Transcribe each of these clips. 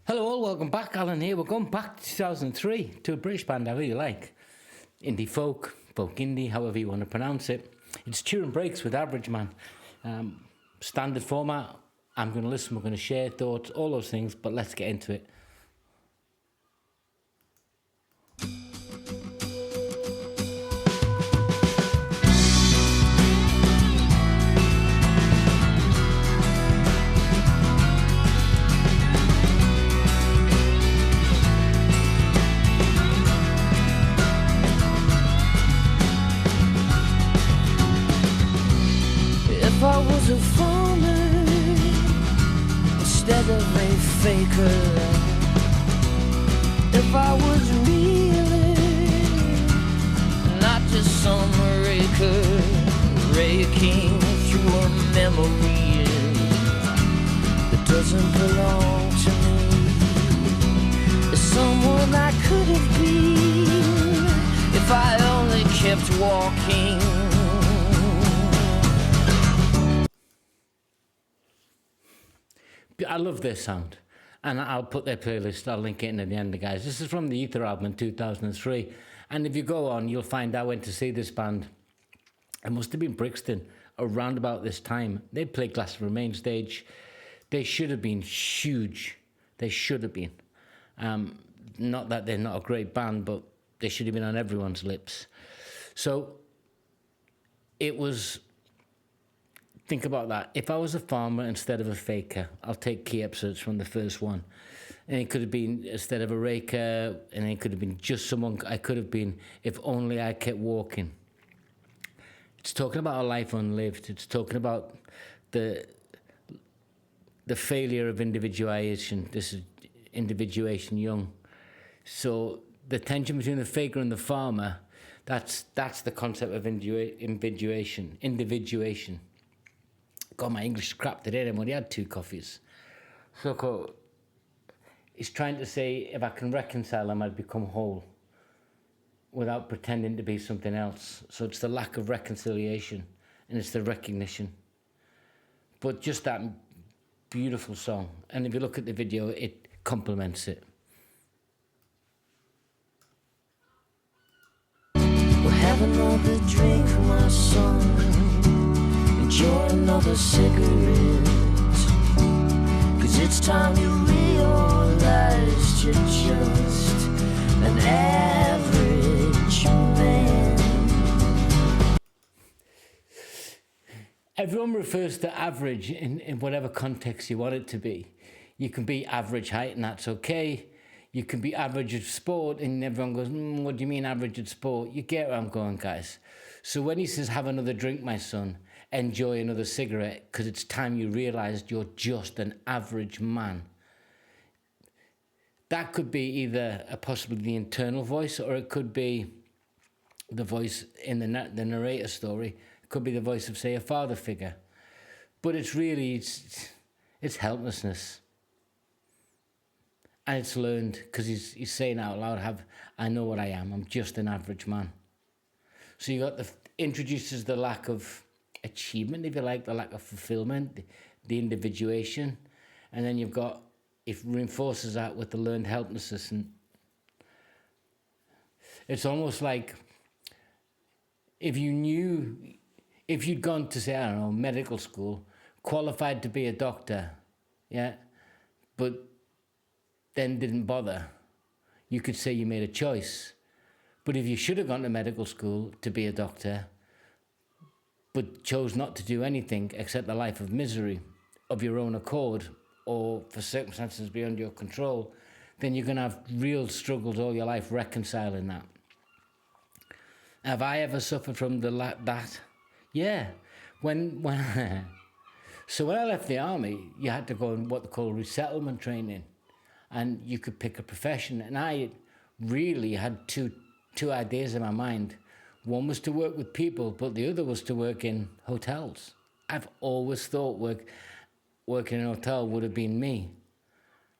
Hello all, welcome back. Alan here. We're going back to 2003 to a British band I really like. Indie folk, folk indie, however you want to pronounce it. It's Turin Brakes with Average Man. Standard format. I'm going to listen, we're going to share thoughts, all those things, but let's get into it. If I was a farmer instead of a faker, if I was really not just some raker raking through a memory that doesn't belong to me, as someone I could have been if I only kept walking. I love this sound, and I'll put their playlist, I'll link it in at the end, guys. This is from the Ether album in 2003, and if you go on, you'll find I went to see this band. It must have been Brixton, around about this time. They played Glastonbury main stage. They should have been huge. They should have been. Not that they're not a great band, but they should have been on everyone's lips. So, it was... Think about that. If I was a farmer instead of a faker, I'll take key episodes from the first one. And it could have been instead of a raker, and it could have been just someone I could have been if only I kept walking. It's talking about a life unlived. It's talking about the failure of individuation. This is individuation, Jung. So the tension between the faker and the farmer, that's the concept of individuation. God, my English is crap today. I've only had 2 coffees. So he's trying to say if I can reconcile them, I'd become whole without pretending to be something else. So it's the lack of reconciliation and it's the recognition. But just that beautiful song. And if you look at the video, it complements it. We'll have another drink, my son. Enjoy another cigarette, 'cause it's time you realized you're just an average man. Everyone refers to average in whatever context you want it to be. You can be average height and that's okay. You can be average at sport and everyone goes, what do you mean average at sport? You get where I'm going, guys. So when he says, have another drink, my son, enjoy another cigarette, because it's time you realised you're just an average man. That could be either possibly the internal voice, or it could be the voice in the narrator story. It could be the voice of, say, a father figure. But it's really, it's helplessness. And it's learned, because he's saying out loud, I know what I am. I'm just an average man. So you got introduces the lack of achievement, if you like, the lack of fulfillment, the individuation, and then it reinforces that with the learned helplessness. And it's almost like if you'd gone to, say, I don't know, medical school, qualified to be a doctor, yeah, but then didn't bother, you could say you made a choice. But if you should have gone to medical school to be a doctor, but chose not to do anything except the life of misery of your own accord or for circumstances beyond your control, then you're going to have real struggles all your life reconciling that. Have I ever suffered from that? Yeah. So when I left the army, you had to go in what they call resettlement training, and you could pick a profession. And I really had two ideas in my mind. One was to work with people, but the other was to work in hotels. I've always thought working in a hotel would have been me.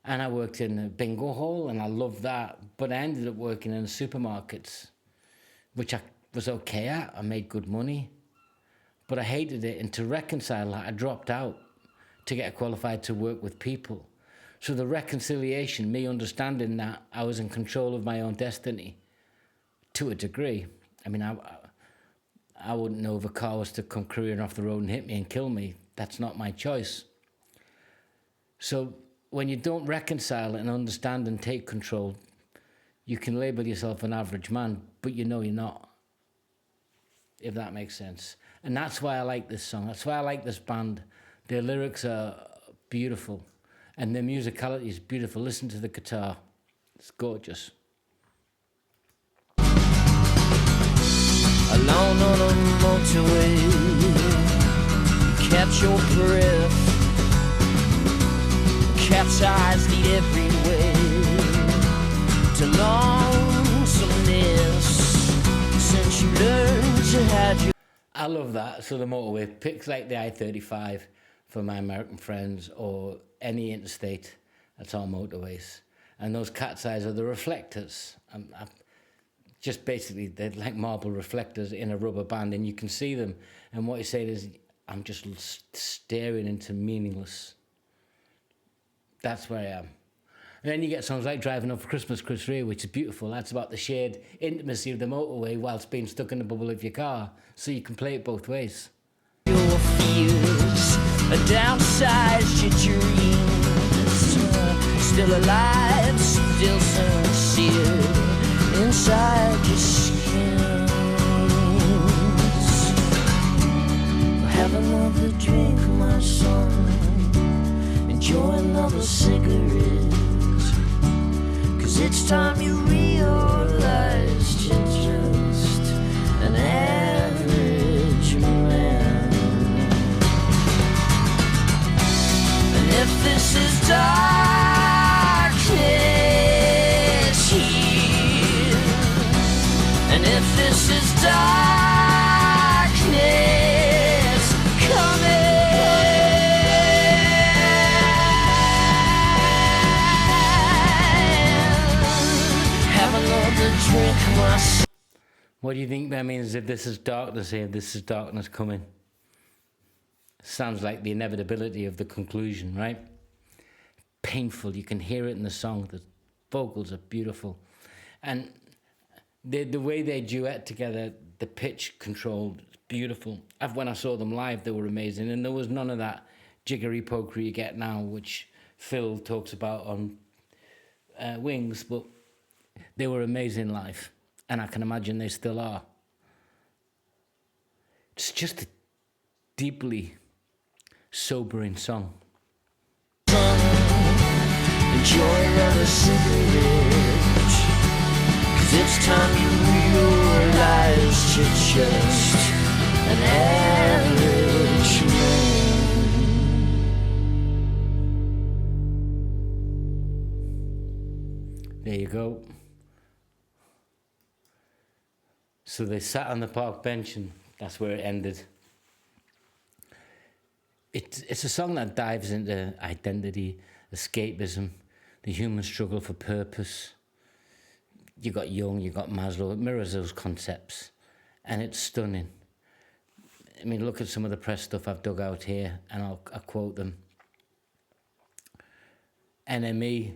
And I worked in a bingo hall, and I loved that. But I ended up working in supermarkets, which I was okay at. I made good money. But I hated it, and to reconcile that, I dropped out to get qualified to work with people. So the reconciliation, me understanding that I was in control of my own destiny to a degree. I mean, I wouldn't know if a car was to come careering off the road and hit me and kill me. That's not my choice. So when you don't reconcile and understand and take control, you can label yourself an average man, but you know you're not, if that makes sense. And that's why I like this song. That's why I like this band. Their lyrics are beautiful, and their musicality is beautiful. Listen to the guitar. It's gorgeous. Alone on a motorway, you catch your breath. Cat's eyes lead every way to lonesomeness since you learned to have your... I love that. So the motorway picks like the I-35 for my American friends, or any interstate. That's all motorways. And those cat's eyes are the reflectors. Just basically, they're like marble reflectors in a rubber band, and you can see them. And what he's saying is, I'm just staring into meaningless. That's where I am. And then you get songs like Driving Up for Christmas, Chris Rea, which is beautiful. That's about the shared intimacy of the motorway whilst being stuck in the bubble of your car. So you can play it both ways. Your fears, downsize your dreams, still alive, still sincere, inside your skins. Have another drink, my son, enjoy another cigarette, 'cause it's time you realized you're just an average man. And if this is darkness here, and if this is darkness coming, have another drink, my son. What do you think that means? If this is darkness here, this is darkness coming. Sounds like the inevitability of the conclusion, right? Painful. You can hear it in the song. The vocals are beautiful. And the way they duet together, the pitch control, is beautiful. When I saw them live, they were amazing. And there was none of that jiggery pokery you get now, which Phil talks about on Wings, but they were amazing live. And I can imagine they still are. It's just a deeply sobering song. Enjoy another cigarette, 'cause it's time you realized you're just an average man. There you go. So they sat on the park bench, and that's where it ended. It's a song that dives into identity, escapism, the human struggle for purpose. You got Jung, you got Maslow. It mirrors those concepts, and it's stunning. I mean, look at some of the press stuff I've dug out here, and I'll quote them. NME,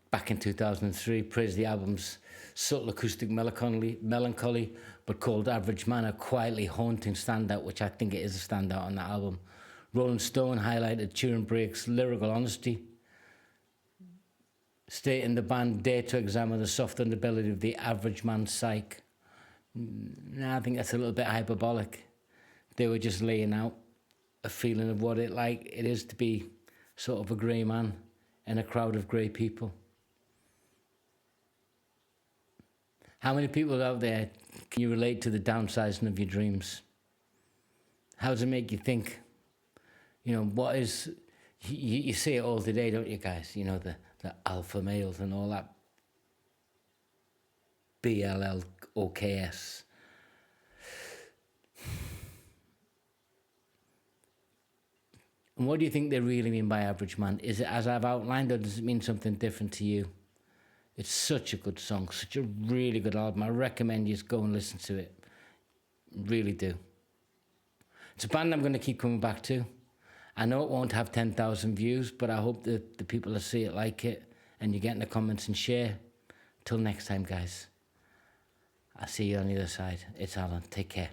back in 2003, praised the album's subtle acoustic melancholy, but called Average Man a quietly haunting standout, which I think it is a standout on that album. Rolling Stone highlighted Turin Brakes' lyrical honesty, stating the band dared to examine the soft underbelly of the average man's psyche. I think that's a little bit hyperbolic. They were just laying out a feeling of what it is to be sort of a grey man in a crowd of grey people. How many people out there can you relate to the downsizing of your dreams? How does it make you think? You know, what is... You see it all today, don't you guys? You know, the alpha males and all that. BLLOKS. And what do you think they really mean by average man? Is it as I've outlined, or does it mean something different to you? It's such a good song, such a really good album. I recommend you go and listen to it. Really do. It's a band I'm going to keep coming back to. I know it won't have 10,000 views, but I hope that the people that see it like it, and you get in the comments and share. Till next time, guys. I'll see you on the other side. It's Alan. Take care.